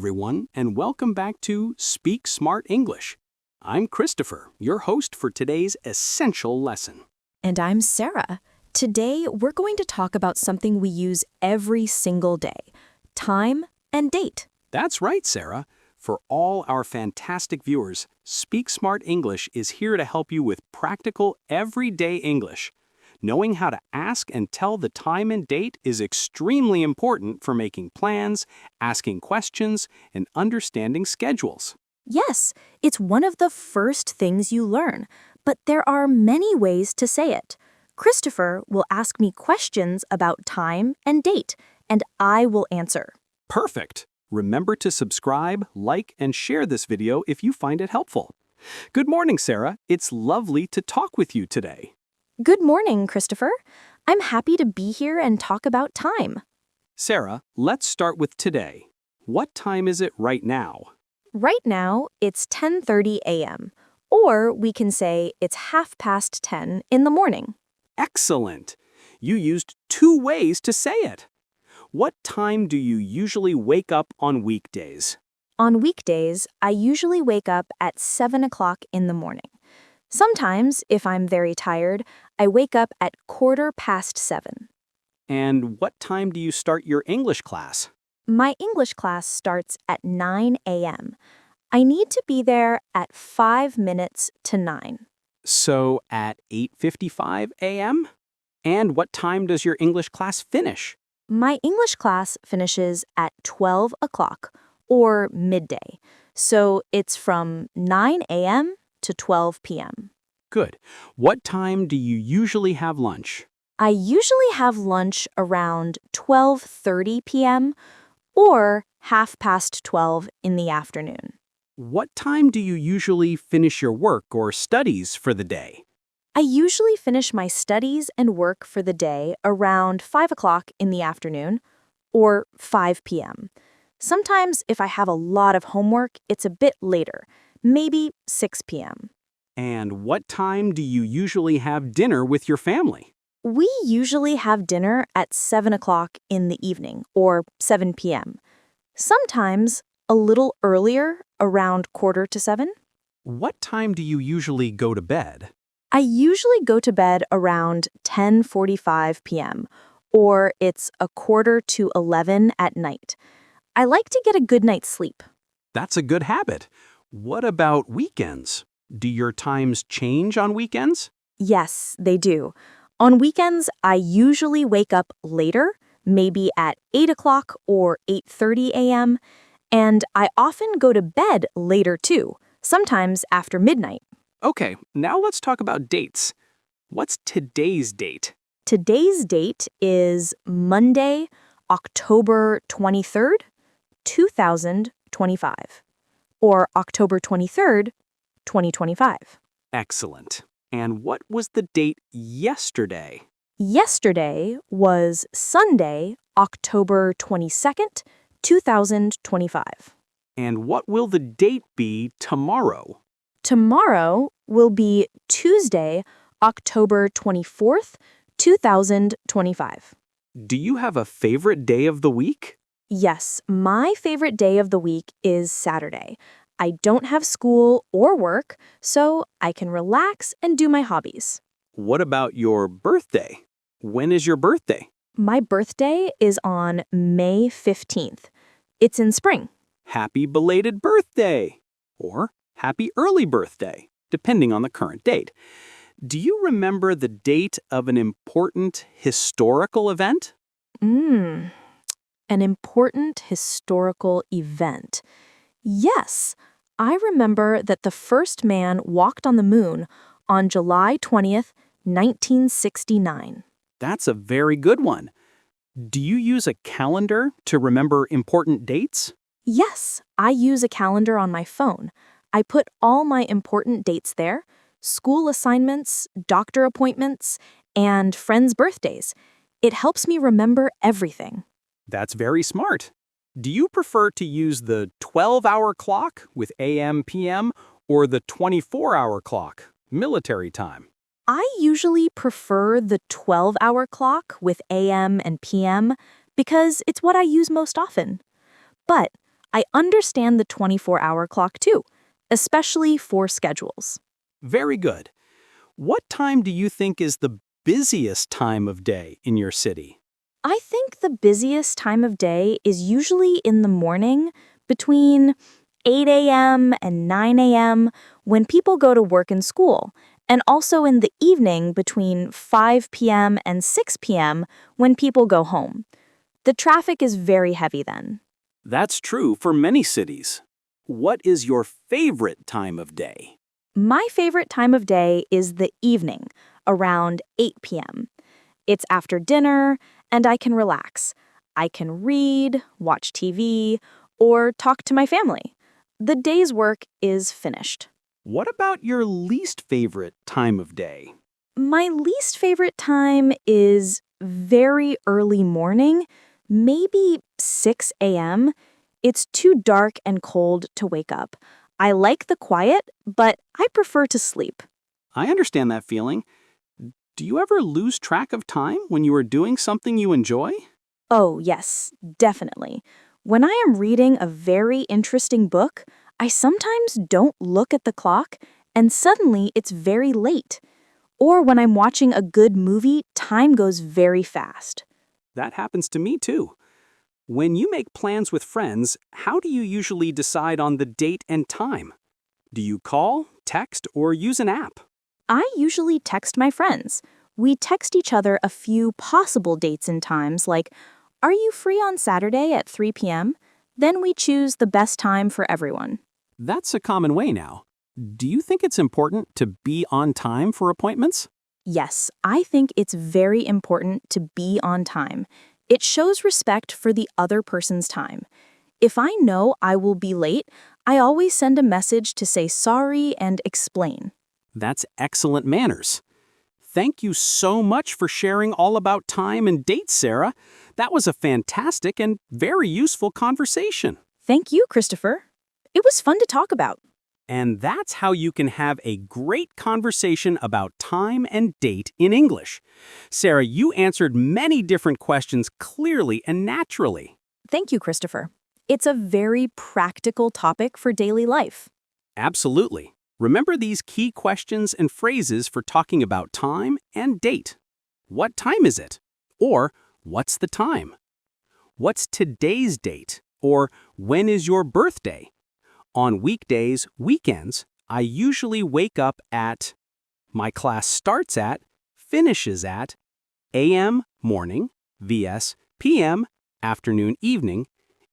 everyone, and welcome back to Speak Smart English. I'm Christopher, your host for today's essential lesson. And I'm Sarah. Today, we're going to talk about something we use every single day: time and date. That's right, Sarah. For all our fantastic viewers, Speak Smart English is here to help you with practical, everyday English. Knowing how to ask and tell the time and date is extremely important for making plans, asking questions, and understanding schedules. Yes, it's one of the first things you learn, but there are many ways to say it. Christopher will ask me questions about time and date, and I will answer. Perfect! Remember to subscribe, like, and share this video if you find it helpful. Good morning, Sarah. It's lovely to talk with you today. Good morning, Christopher. I'm happy to be here and talk about time. Sarah, let's start with today. What time is it right now? Right now, it's 10:30 a.m., or we can say it's 10:30 in the morning. Excellent! You used two ways to say it. What time do you usually wake up on weekdays? On weekdays, I usually wake up at 7 o'clock in the morning. Sometimes, if I'm very tired, I wake up at 7:15. And what time do you start your English class? My English class starts at 9 a.m. I need to be there at 5 minutes to 9. So at 8:55 a.m.? And what time does your English class finish? My English class finishes at 12 o'clock, or midday. So it's from 9 a.m. to 12 p.m. Good. What time do you usually have lunch? I usually have lunch around 12:30 p.m. or 12:30 in the afternoon. What time do you usually finish your work or studies for the day? I usually finish my studies and work for the day around 5 o'clock in the afternoon or 5 p.m. Sometimes, if I have a lot of homework, it's a bit later, maybe 6 p.m. And what time do you usually have dinner with your family? We usually have dinner at 7 o'clock in the evening, or 7 p.m. Sometimes a little earlier, around 6:45. What time do you usually go to bed? I usually go to bed around 10:45 p.m., or it's 10:45 at night. I like to get a good night's sleep. That's a good habit. What about weekends? Do your times change on weekends? Yes, they do. On weekends, I usually wake up later, maybe at 8 o'clock or 8:30 a.m., and I often go to bed later too, sometimes after midnight. Okay, now let's talk about dates. What's today's date? Today's date is Monday, October 23rd, 2025, or October 23rd, 2025. Excellent. And what was the date yesterday? Yesterday was Sunday, October 22nd, 2025. And what will the date be tomorrow? Tomorrow will be Tuesday, October 24th, 2025. Do you have a favorite day of the week? Yes, my favorite day of the week is Saturday. I don't have school or work, so I can relax and do my hobbies. What about your birthday? When is your birthday? My birthday is on May 15th. It's in spring. Happy belated birthday! Or happy early birthday, depending on the current date. Do you remember the date of an important historical event? An important historical event. Yes, I remember that the first man walked on the moon on July 20th, 1969. That's a very good one. Do you use a calendar to remember important dates? Yes, I use a calendar on my phone. I put all my important dates there: school assignments, doctor appointments, and friends' birthdays. It helps me remember everything. That's very smart. Do you prefer to use the 12-hour clock with AM, PM, or the 24-hour clock, military time? I usually prefer the 12-hour clock with AM and PM because it's what I use most often. But I understand the 24-hour clock too, especially for schedules. Very good. What time do you think is the busiest time of day in your city? I think the busiest time of day is usually in the morning between 8 a.m. and 9 a.m. when people go to work and school, and also in the evening between 5 p.m. and 6 p.m. when people go home. The traffic is very heavy then. That's true for many cities. What is your favorite time of day? My favorite time of day is the evening, around 8 p.m. It's after dinner, and I can relax. I can read, watch TV, or talk to my family. The day's work is finished. What about your least favorite time of day? My least favorite time is very early morning, maybe 6 a.m. It's too dark and cold to wake up. I like the quiet, but I prefer to sleep. I understand that feeling. Do you ever lose track of time when you are doing something you enjoy? Oh, yes, definitely. When I am reading a very interesting book, I sometimes don't look at the clock, and suddenly it's very late. Or when I'm watching a good movie, time goes very fast. That happens to me too. When you make plans with friends, how do you usually decide on the date and time? Do you call, text, or use an app? I usually text my friends. We text each other a few possible dates and times, like, "Are you free on Saturday at 3 p.m.?" Then we choose the best time for everyone. That's a common way now. Do you think it's important to be on time for appointments? Yes, I think it's very important to be on time. It shows respect for the other person's time. If I know I will be late, I always send a message to say sorry and explain. That's excellent manners. Thank you so much for sharing all about time and dates, Sarah. That was a fantastic and very useful conversation. Thank you, Christopher. It was fun to talk about. And that's how you can have a great conversation about time and date in English. Sarah, you answered many different questions clearly and naturally. Thank you, Christopher. It's a very practical topic for daily life. Absolutely. Remember these key questions and phrases for talking about time and date. What time is it? Or, what's the time? What's today's date? Or, when is your birthday? On weekdays, weekends, I usually wake up at, my class starts at, finishes at, a.m. morning, vs. p.m. afternoon, evening.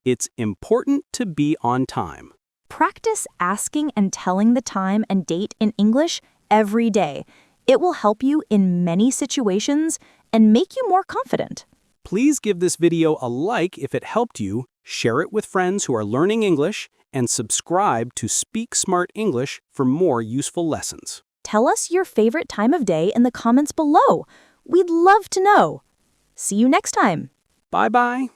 It's important to be on time. Practice asking and telling the time and date in English every day. It will help you in many situations and make you more confident. Please give this video a like if it helped you, share it with friends who are learning English, and subscribe to Speak Smart English for more useful lessons. Tell us your favorite time of day in the comments below. We'd love to know. See you next time. Bye-bye.